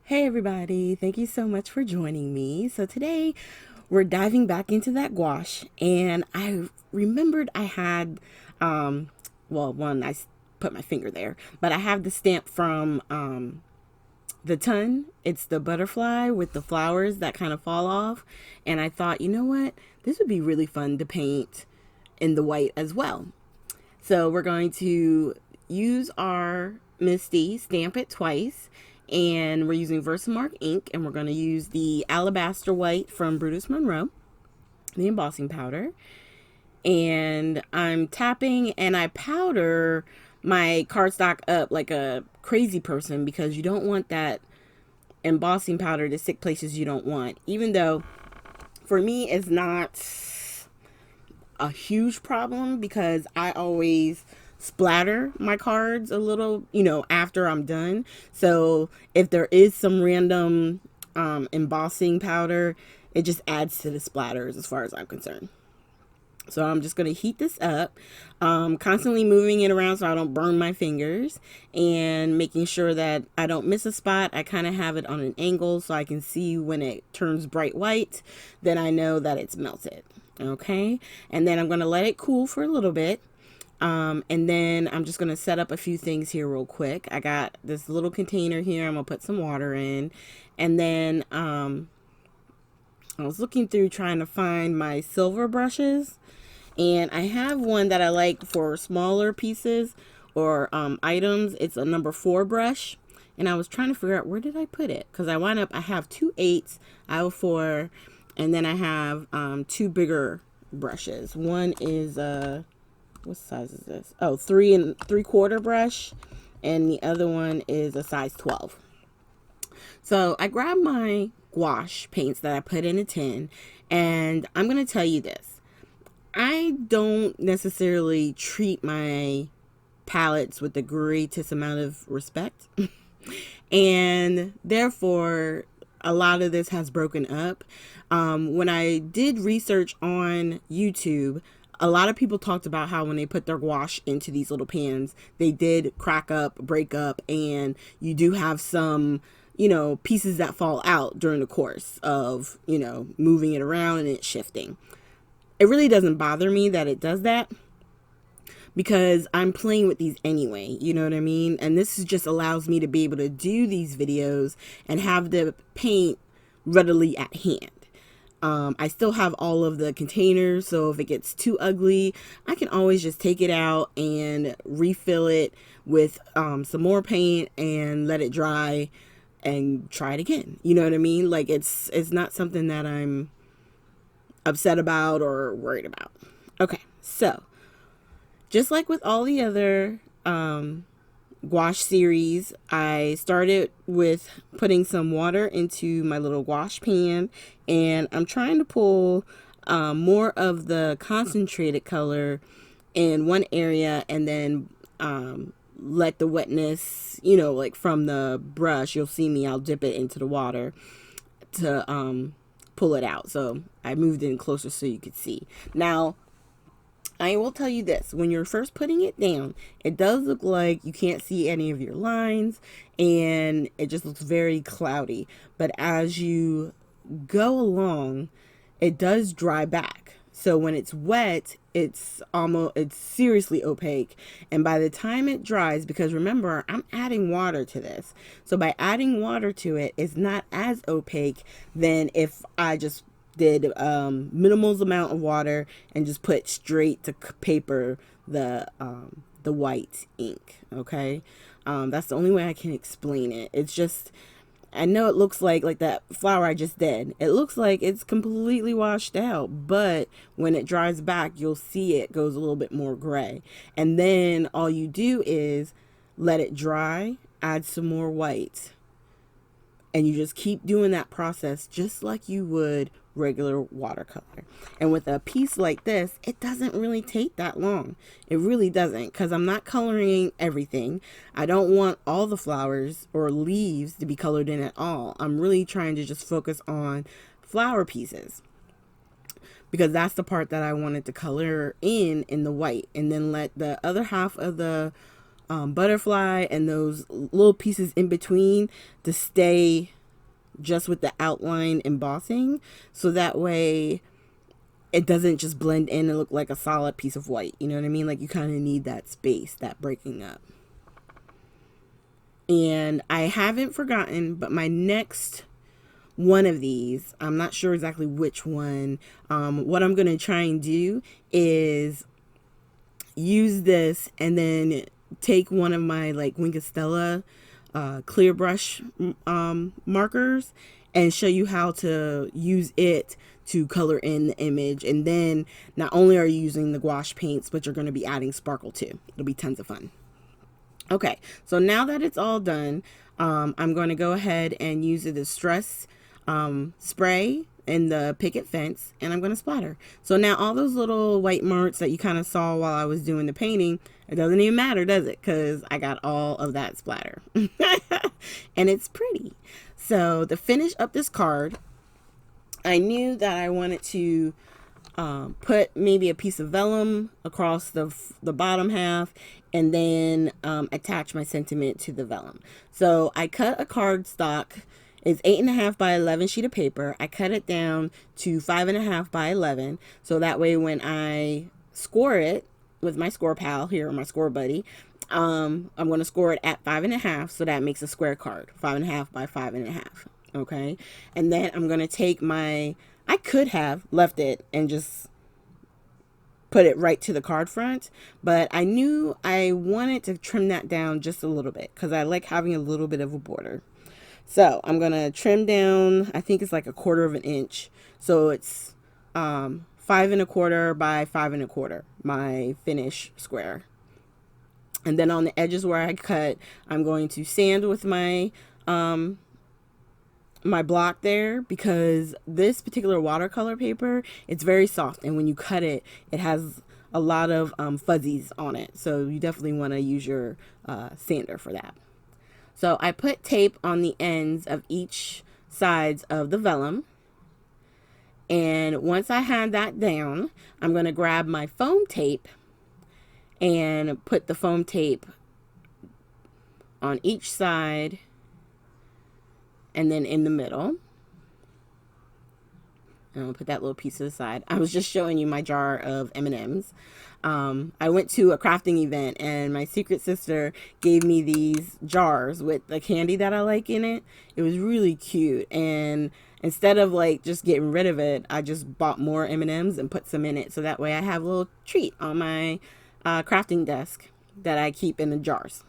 Hey everybody, thank you so much for joining me. So today we're diving back into that gouache, and I remembered I had, one, put my finger there, but I have the stamp from the ton. It's the butterfly with the flowers that kind of fall off, and I thought, you know what, this would be really fun to paint in the white as well. So we're going to use our Misty, stamp it twice, and we're using Versamark ink, and we're going to use the Alabaster White from Brutus Monroe, the embossing powder. And I'm tapping and I powder my cardstock up like a crazy person because you don't want that embossing powder to stick places you don't want. Even though for me it's not a huge problem because I always splatter my cards a little, after I'm done. So if there is some random embossing powder, it just adds to the splatters as far as I'm concerned. So I'm just going to heat this up, constantly moving it around so I don't burn my fingers and making sure that I don't miss a spot. I kind of have it on an angle so I can see when it turns bright white, then I know that it's melted. Okay, and then I'm going to let it cool for a little bit. And then I'm just going to set up a few things here real quick. I got this little container here. I'm going to put some water in. And then I was looking through trying to find my silver brushes. And I have one that I like for smaller pieces or items. It's a number 4 brush. And I was trying to figure out where did I put it. Because I have 2 8s, I have 4. And then I have 2 bigger brushes. One is what size is this? Oh, 3 3/4 brush, and the other one is a size 12. So I grabbed my gouache paints that I put in a tin, and I'm gonna tell you this: I don't necessarily treat my palettes with the greatest amount of respect, and therefore a lot of this has broken up. When I did research on YouTube, a lot of people talked about how when they put their gouache into these little pans, they did crack up, break up, and you do have some, pieces that fall out during the course of, moving it around and it shifting. It really doesn't bother me that it does that because I'm playing with these anyway, you know what I mean? And this just allows me to be able to do these videos and have the paint readily at hand. I still have all of the containers, so if it gets too ugly, I can always just take it out and refill it with some more paint and let it dry and try it again. You know what I mean? Like it's not something that I'm upset about or worried about. Okay, so just like with all the other gouache series, I started with putting some water into my little gouache pan, and I'm trying to pull more of the concentrated color in one area and then let the wetness, like from the brush, you'll see me, I'll dip it into the water to pull it out. So I moved in closer so you could see. Now, I will tell you this, when you're first putting it down, it does look like you can't see any of your lines and it just looks very cloudy. But as you go along, it does dry back. So when it's wet, it's seriously opaque. And by the time it dries, because remember, I'm adding water to this. So by adding water to it, it's not as opaque than if I just did minimal amount of water and just put straight to paper the white ink. Okay, that's the only way I can explain it. It's just, I know it looks like that flower I just did, it looks like it's completely washed out, but when it dries back, you'll see it goes a little bit more gray. And then all you do is let it dry, add some more white, and you just keep doing that process just like you would regular watercolor. And with a piece like this, it doesn't really take that long. It really doesn't, because I'm not coloring everything. I don't want all the flowers or leaves to be colored in at all. I'm really trying to just focus on flower pieces because that's the part that I wanted to color in the white, and then let the other half of the butterfly and those little pieces in between to stay just with the outline embossing, so that way it doesn't just blend in and look like a solid piece of white. You know what I mean? Like, you kind of need that space, that breaking up. And I haven't forgotten, but my next one of these, I'm not sure exactly which one, what I'm going to try and do is use this and then take one of my like Wink of Stella clear brush markers and show you how to use it to color in the image. And then not only are you using the gouache paints, but you're going to be adding sparkle too. It'll be tons of fun. Okay, so now that it's all done, I'm going to go ahead and use the Distress spray in the picket fence, and I'm going to splatter. So now all those little white marks that you kind of saw while I was doing the painting, it doesn't even matter, does it? Because I got all of that splatter. And it's pretty. So to finish up this card, I knew that I wanted to put maybe a piece of vellum across the bottom half, and then attach my sentiment to the vellum. So I cut a cardstock. It's 8.5 by 11 sheet of paper. I cut it down to 5.5 by 11. So that way when I score it with my score pal here, or my score buddy, I'm going to score it at 5.5. So that makes a square card, 5.5 by 5.5. Okay. And then I'm going to take my, I could have left it and just put it right to the card front, but I knew I wanted to trim that down just a little bit because I like having a little bit of a border. So I'm going to trim down, I think it's like 1/4 of an inch. So it's 5.25 by 5.25, my finish square. And then on the edges where I cut, I'm going to sand with my my block there, because this particular watercolor paper, it's very soft, and when you cut it, it has a lot of fuzzies on it. So you definitely want to use your sander for that. So I put tape on the ends of each sides of the vellum. And once I had that down, I'm going to grab my foam tape and put the foam tape on each side and then in the middle. And I'll put that little piece to the side. I was just showing you my jar of M&Ms. I went to a crafting event, and my secret sister gave me these jars with the candy that I like in it. It was really cute. And instead of like just getting rid of it, I just bought more M&Ms and put some in it. So that way I have a little treat on my crafting desk that I keep in the jars.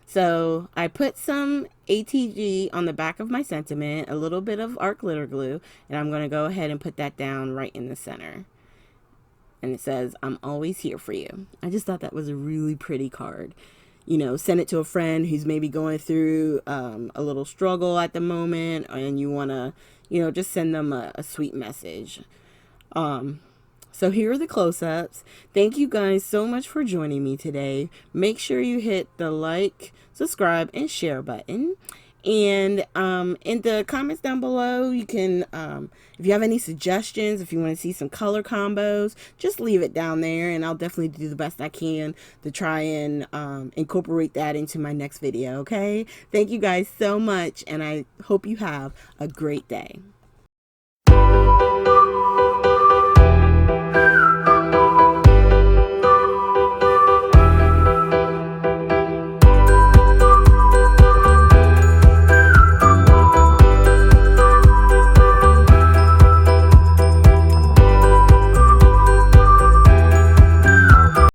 So I put some ATG on the back of my sentiment, a little bit of art glitter glue, and I'm going to go ahead and put that down right in the center. And it says, "I'm always here for you." I just thought that was a really pretty card. You know, send it to a friend who's maybe going through a little struggle at the moment, and you want to, you know, just send them a sweet message. So here are the close-ups. Thank you guys so much for joining me today. Make sure you hit the like, subscribe, and share button. And in the comments down below, you can, if you have any suggestions, if you want to see some color combos, just leave it down there, and I'll definitely do the best I can to try and incorporate that into my next video, okay? Thank you guys so much, and I hope you have a great day.